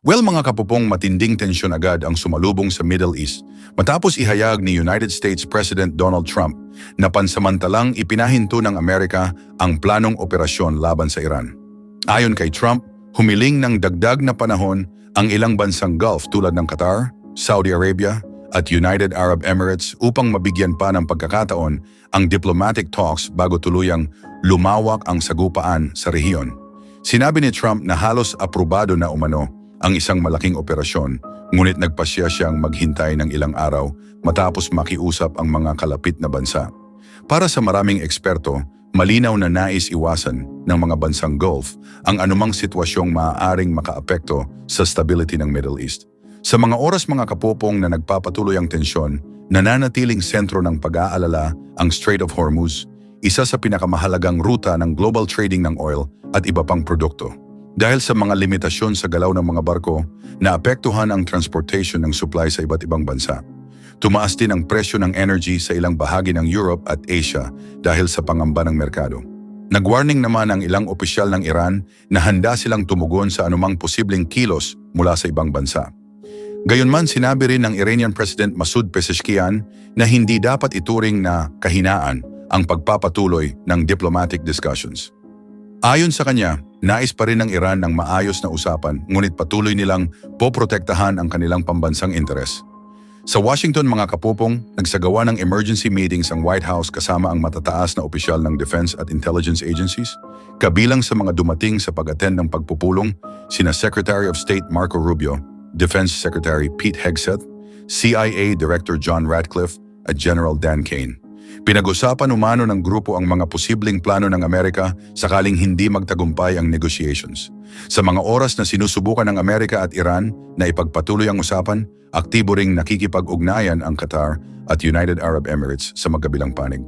Well mga kapupong, matinding tensyon agad ang sumalubong sa Middle East matapos ihayag ni United States President Donald Trump na pansamantalang ipinahinto ng Amerika ang planong operasyon laban sa Iran. Ayon kay Trump, humiling ng dagdag na panahon ang ilang bansang Gulf tulad ng Qatar, Saudi Arabia at United Arab Emirates upang mabigyan pa ng pagkakataon ang diplomatic talks bago tuluyang lumawak ang sagupaan sa rehiyon. Sinabi ni Trump na halos aprobado na umano ang isang malaking operasyon, ngunit nagpasya siyang maghintay ng ilang araw matapos makiusap ang mga kalapit na bansa. Para sa maraming eksperto, malinaw na nais iwasan ng mga bansang Gulf ang anumang sitwasyong maaaring makaapekto sa stability ng Middle East. Sa mga oras mga kapopong na nagpapatuloy ang tensyon, nananatiling sentro ng pag-aalala ang Strait of Hormuz, isa sa pinakamahalagang ruta ng global trading ng oil at iba pang produkto. Dahil sa mga limitasyon sa galaw ng mga barko, naapektuhan ang transportation ng supply sa iba't ibang bansa. Tumaas din ang presyo ng energy sa ilang bahagi ng Europe at Asia dahil sa pangamba ng merkado. Nag-warning naman ang ilang opisyal ng Iran na handa silang tumugon sa anumang posibleng kilos mula sa ibang bansa. Gayunman sinabi rin ng Iranian President Masoud Pezeshkian na hindi dapat ituring na kahinaan ang pagpapatuloy ng diplomatic discussions. Ayon sa kanya, nais pa rin ng Iran ng maayos na usapan ngunit patuloy nilang poprotektahan ang kanilang pambansang interes. Sa Washington mga kapupong, nagsagawa ng emergency meetings ang White House kasama ang matataas na opisyal ng defense at intelligence agencies. Kabilang sa mga dumating sa pag-attend ng pagpupulong, sina Secretary of State Marco Rubio, Defense Secretary Pete Hegseth, CIA Director John Ratcliffe at General Dan Kane. Pinag-usapan umano ng grupo ang mga posibleng plano ng Amerika sakaling hindi magtagumpay ang negotiations. Sa mga oras na sinusubukan ng Amerika at Iran na ipagpatuloy ang usapan, aktibo ring nakikipag-ugnayan ang Qatar at United Arab Emirates sa magkabilang panig.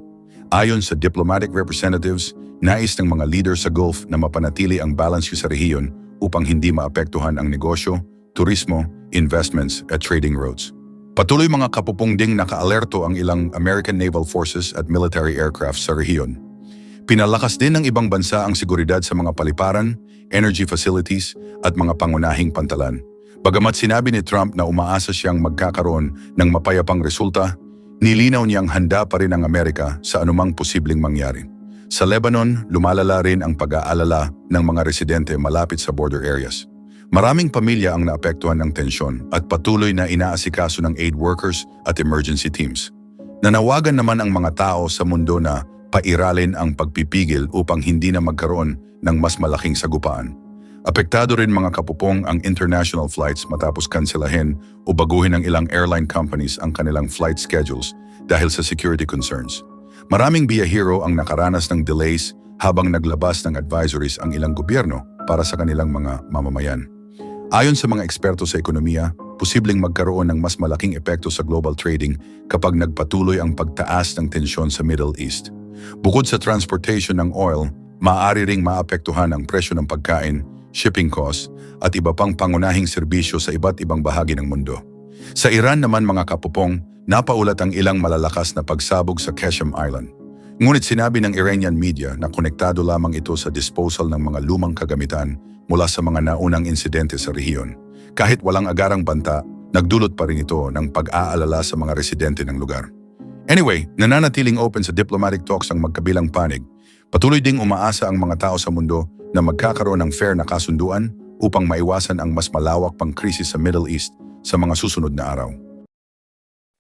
Ayon sa diplomatic representatives, nais ng mga leader sa Gulf na mapanatili ang balance sa rehiyon upang hindi maapektuhan ang negosyo, turismo, investments at trading routes. Patuloy mga kapupong ding nakaalerto ang ilang American Naval Forces at military aircraft sa rehiyon. Pinalakas din ng ibang bansa ang seguridad sa mga paliparan, energy facilities at mga pangunahing pantalan. Bagamat sinabi ni Trump na umaasa siyang magkakaroon ng mapayapang resulta, nilinaw niyang handa pa rin ang Amerika sa anumang posibleng mangyari. Sa Lebanon, lumalala rin ang pag-aalala ng mga residente malapit sa border areas. Maraming pamilya ang naapektuhan ng tensyon at patuloy na inaasikaso ng aid workers at emergency teams. Nanawagan naman ang mga tao sa mundo na pairalin ang pagpipigil upang hindi na magkaroon ng mas malaking sagupaan. Apektado rin mga kapupong ang international flights matapos kanselahin o baguhin ng ilang airline companies ang kanilang flight schedules dahil sa security concerns. Maraming biyahero ang nakaranas ng delays habang naglabas ng advisories ang ilang gobyerno para sa kanilang mga mamamayan. Ayon sa mga eksperto sa ekonomiya, posibleng magkaroon ng mas malaking epekto sa global trading kapag nagpatuloy ang pagtaas ng tensyon sa Middle East. Bukod sa transportation ng oil, maaari ring maapektuhan ang presyo ng pagkain, shipping costs, at iba pang pangunahing serbisyo sa iba't ibang bahagi ng mundo. Sa Iran naman mga kapupong, napaulat ang ilang malalakas na pagsabog sa Qasem Island. Ngunit sinabi ng Iranian media na konektado lamang ito sa disposal ng mga lumang kagamitan mula sa mga naunang insidente sa rehiyon. Kahit walang agarang banta, nagdulot pa rin ito ng pag-aalala sa mga residente ng lugar. Anyway, nananatiling open sa diplomatic talks ang magkabilang panig. Patuloy ding umaasa ang mga tao sa mundo na magkakaroon ng fair na kasunduan upang maiwasan ang mas malawak pang krisis sa Middle East sa mga susunod na araw.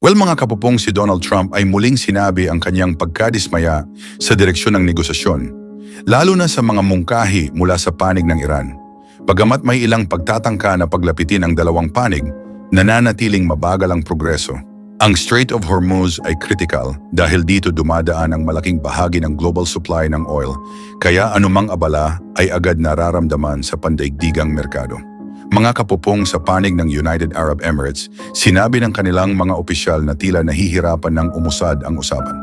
Well mga kapupong, si Donald Trump ay muling sinabi ang kanyang pagkadismaya sa direksyon ng negosasyon, lalo na sa mga mungkahi mula sa panig ng Iran. Bagamat may ilang pagtatangka na paglapitin ang dalawang panig, nananatiling mabagal ang progreso. Ang Strait of Hormuz ay critical dahil dito dumadaan ang malaking bahagi ng global supply ng oil, kaya anumang abala ay agad nararamdaman sa pandaigdigang merkado. Mga kapupong, sa panig ng United Arab Emirates, sinabi ng kanilang mga opisyal na tila nahihirapan ng umusad ang usapan.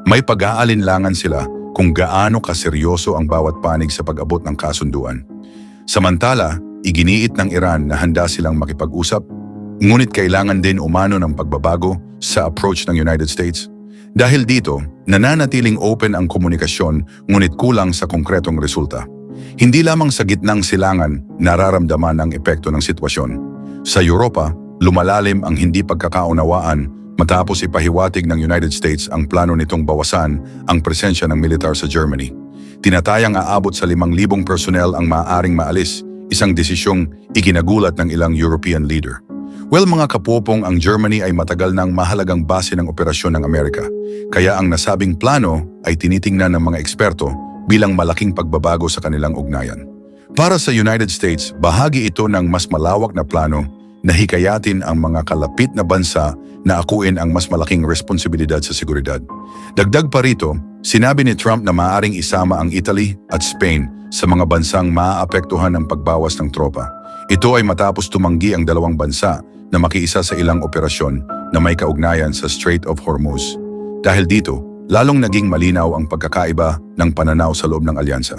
May pag-aalinlangan sila kung gaano kaseryoso ang bawat panig sa pag-abot ng kasunduan. Samantala, iginiit ng Iran na handa silang makipag-usap, ngunit kailangan din umano ng pagbabago sa approach ng United States. Dahil dito, nananatiling open ang komunikasyon ngunit kulang sa konkretong resulta. Hindi lamang sa gitnang silangan nararamdaman ang epekto ng sitwasyon. Sa Europa, lumalalim ang hindi pagkakaunawaan matapos ipahiwatig ng United States ang plano nitong bawasan ang presensya ng militar sa Germany. Tinatayang aabot sa 5,000 personnel ang maaaring maalis, isang desisyong ikinagulat ng ilang European leader. Well mga kapopong, ang Germany ay matagal ng mahalagang base ng operasyon ng Amerika. Kaya ang nasabing plano ay tinitingnan ng mga eksperto bilang malaking pagbabago sa kanilang ugnayan. Para sa United States, bahagi ito ng mas malawak na plano na hikayatin ang mga kalapit na bansa na akuin ang mas malaking responsibilidad sa seguridad. Dagdag pa rito, sinabi ni Trump na maaaring isama ang Italy at Spain sa mga bansang maaapektuhan ng pagbawas ng tropa. Ito ay matapos tumanggi ang dalawang bansa na makiisa sa ilang operasyon na may kaugnayan sa Strait of Hormuz. Dahil dito, lalong naging malinaw ang pagkakaiba ng pananaw sa loob ng alyansa.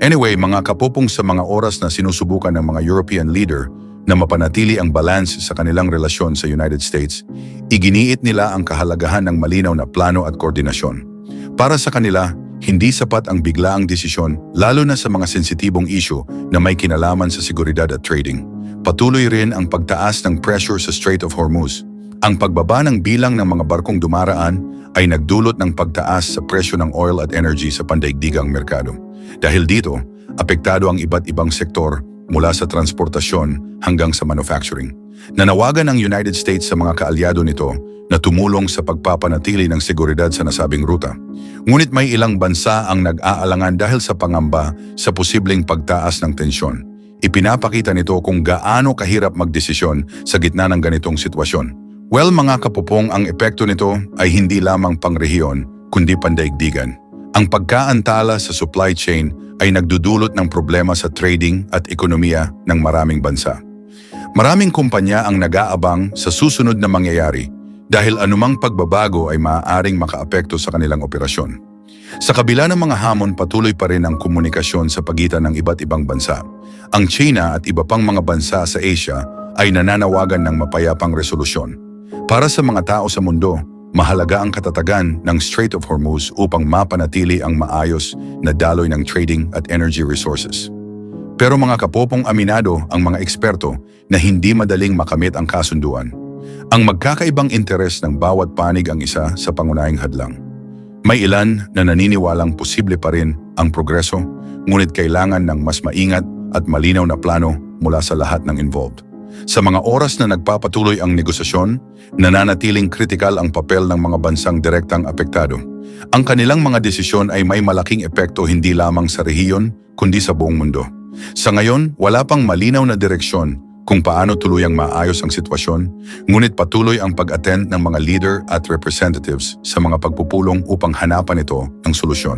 Anyway, mga kapupong, sa mga oras na sinusubukan ng mga European leader na mapanatili ang balance sa kanilang relasyon sa United States, iginiit nila ang kahalagahan ng malinaw na plano at koordinasyon. Para sa kanila, hindi sapat ang biglaang desisyon, lalo na sa mga sensitibong issue na may kinalaman sa seguridad at trading. Patuloy rin ang pagtaas ng pressure sa Strait of Hormuz. Ang pagbaba ng bilang ng mga barkong dumaraan ay nagdulot ng pagtaas sa presyo ng oil at energy sa pandaigdigang merkado. Dahil dito, apektado ang iba't ibang sektor mula sa transportasyon hanggang sa manufacturing. Nanawagan ng United States sa mga kaalyado nito na tumulong sa pagpapanatili ng seguridad sa nasabing ruta. Ngunit may ilang bansa ang nag-aalangan dahil sa pangamba sa posibleng pagtaas ng tensyon. Ipinapakita nito kung gaano kahirap magdesisyon sa gitna ng ganitong sitwasyon. Well mga kapupong, ang epekto nito ay hindi lamang pangrehiyon kundi pandaigdigan. Ang pagkaantala sa supply chain ay nagdudulot ng problema sa trading at ekonomiya ng maraming bansa. Maraming kumpanya ang nag-aabang sa susunod na mangyayari dahil anumang pagbabago ay maaaring makaapekto sa kanilang operasyon. Sa kabila ng mga hamon, patuloy pa rin ang komunikasyon sa pagitan ng iba't ibang bansa. Ang China at iba pang mga bansa sa Asia ay nananawagan ng mapayapang resolusyon. Para sa mga tao sa mundo, mahalaga ang katatagan ng Strait of Hormuz upang mapanatili ang maayos na daloy ng trading at energy resources. Pero mga kapopong, aminado ang mga eksperto na hindi madaling makamit ang kasunduan. Ang magkakaibang interes ng bawat panig ang isa sa pangunahing hadlang. May ilan na naniniwalang posible pa rin ang progreso, ngunit kailangan ng mas maingat at malinaw na plano mula sa lahat ng involved. Sa mga oras na nagpapatuloy ang negosasyon, nananatiling kritikal ang papel ng mga bansang direktang apektado. Ang kanilang mga desisyon ay may malaking epekto hindi lamang sa rehiyon, kundi sa buong mundo. Sa ngayon, wala pang malinaw na direksyon kung paano tuluyang maayos ang sitwasyon, ngunit patuloy ang pag-attend ng mga leader at representatives sa mga pagpupulong upang hanapan ito ng solusyon.